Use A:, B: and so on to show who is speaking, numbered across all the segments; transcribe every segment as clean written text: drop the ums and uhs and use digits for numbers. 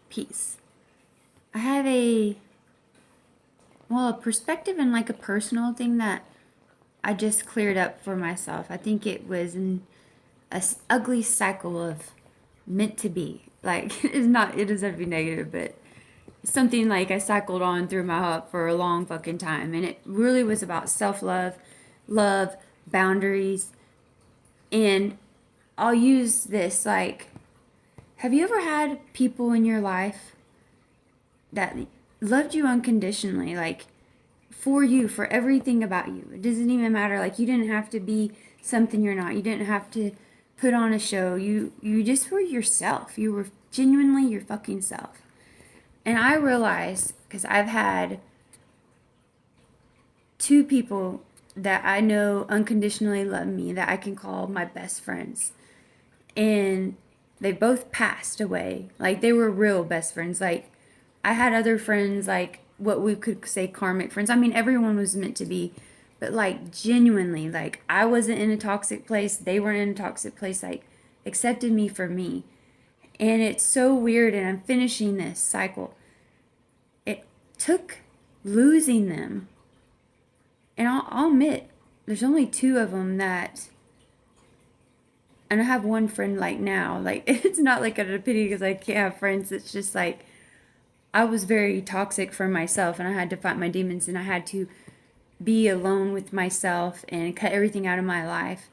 A: peace. I have a perspective and like a personal thing that I just cleared up for myself. I think it was a ugly cycle of meant to be. Like it doesn't be negative, but something like I cycled on through my heart for a long fucking time, and it really was about self-love, love, boundaries, and I'll use this like, have you ever had people in your life that loved you unconditionally, like for you, for everything about you? It doesn't even matter. Like you didn't have to be something you're not. You didn't have to put on a show. You just were yourself. You were genuinely your fucking self. And I realized, because I've had two people that I know unconditionally love me that I can call my best friends. And they both passed away. Like they were real best friends. Like I had other friends, like what we could say karmic friends. I mean, everyone was meant to be, but like genuinely, like I wasn't in a toxic place. They weren't in a toxic place. Like accepted me for me. And it's so weird. And I'm finishing this cycle. It took losing them. And I'll admit, there's only two of them that, and I have one friend like now. Like it's not like a pity because I can't have friends. It's just like I was very toxic for myself, and I had to fight my demons, and I had to be alone with myself and cut everything out of my life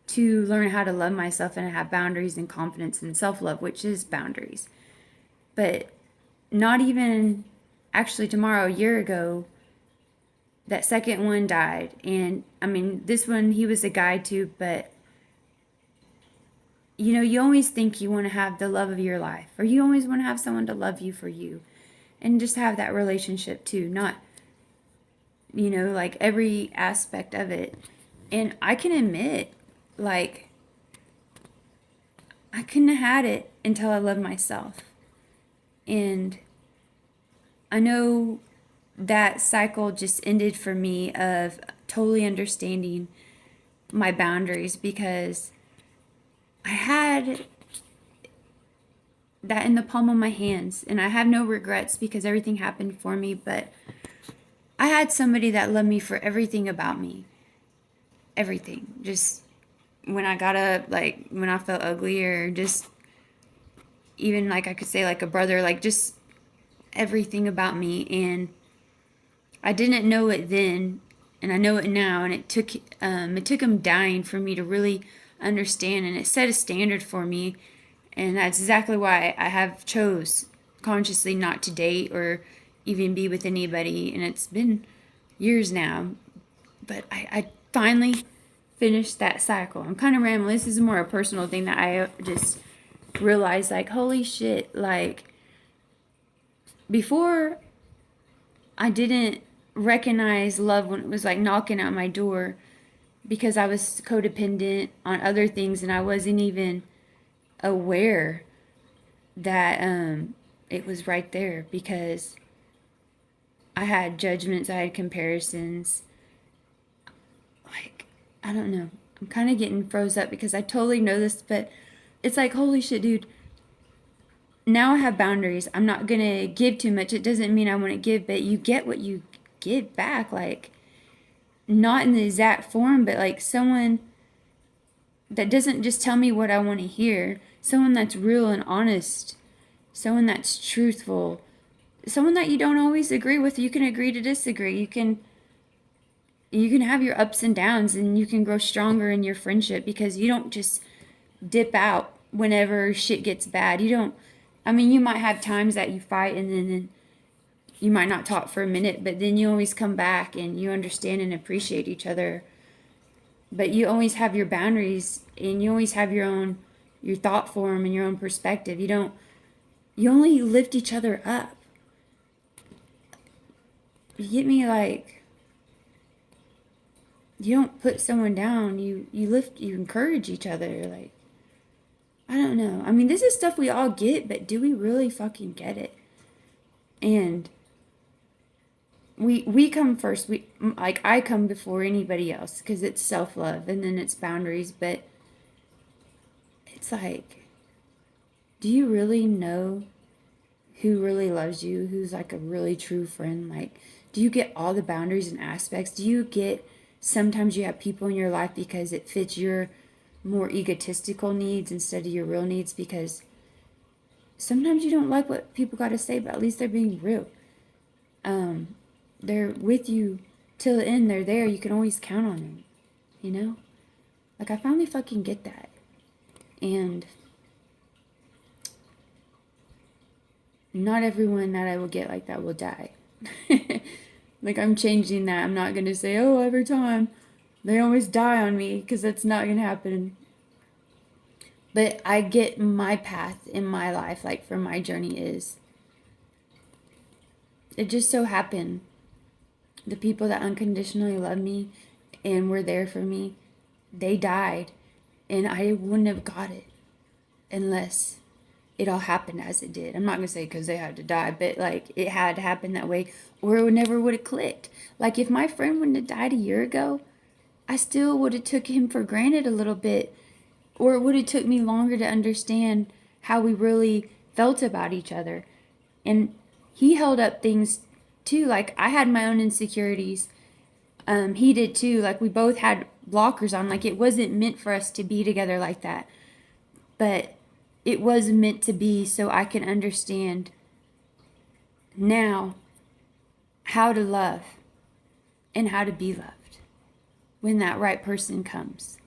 A: to learn how to love myself and have boundaries and confidence and self-love, which is boundaries. But not even actually tomorrow, a year ago, that second one died. And I mean, this one, he was a guy too, but you know, you always think you want to have the love of your life, or you always want to have someone to love you for you and just have that relationship too, not, you know, like every aspect of it. And I can admit, like, I couldn't have had it until I loved myself. And I know that cycle just ended for me of totally understanding my boundaries, because I had that in the palm of my hands, and I have no regrets because everything happened for me. But I had somebody that loved me for everything about me, everything. Just when I got up, like when I felt ugly, or just even like I could say like a brother, like just everything about me. And I didn't know it then, and I know it now. And it took him dying for me to really understand, and it set a standard for me. And that's exactly why I have chose consciously not to date or even be with anybody. And it's been years now, but I finally finished that cycle. I'm kind of rambling. This is more a personal thing that I just realized, like, holy shit, like before I didn't recognize love when it was like knocking at my door, because I was codependent on other things, and I wasn't even aware that it was right there, because I had judgments, I had comparisons. Like, I don't know. I'm kind of getting froze up because I totally know this, but it's like, holy shit, dude. Now I have boundaries. I'm not going to give too much. It doesn't mean I want to give, but you get what you give back. Like, not in the exact form, but like someone that doesn't just tell me what I want to hear, someone that's real and honest, someone that's truthful, someone that you don't always agree with. You can agree to disagree. You can have your ups and downs, and you can grow stronger in your friendship, because you don't just dip out whenever shit gets bad. You don't, I mean, you might have times that you fight, and then you might not talk for a minute, but then you always come back and you understand and appreciate each other. But you always have your boundaries, and you always have your thought form and your own perspective. You only lift each other up. You get me? Like, you don't put someone down. You encourage each other. Like, I don't know. I mean, this is stuff we all get, but do we really fucking get it? And we come first. We, like, I come before anybody else, because it's self-love, and then it's boundaries. But it's like, do you really know who really loves you, who's like a really true friend? Like, do you get all the boundaries and aspects? Do you get sometimes you have people in your life because it fits your more egotistical needs instead of your real needs? Because sometimes you don't like what people got to say, but at least they're being real. They're with you till the end. They're there. You can always count on them, you know? Like, I finally fucking get that. And not everyone that I will get like that will die. Like, I'm changing that. I'm not going to say, oh, every time they always die on me, because that's not going to happen. But I get my path in my life, like, for my journey is, it just so happened the people that unconditionally love me and were there for me, they died. And I wouldn't have got it unless it all happened as it did. I'm not going to say because they had to die, but like it had to happen that way or it never would have clicked. Like if my friend wouldn't have died a year ago, I still would have took him for granted a little bit, or it would have took me longer to understand how we really felt about each other. And he held up things too. Like I had my own insecurities. He did too. Like we both had blockers on. Like it wasn't meant for us to be together like that. But it was meant to be so I can understand now how to love and how to be loved when that right person comes.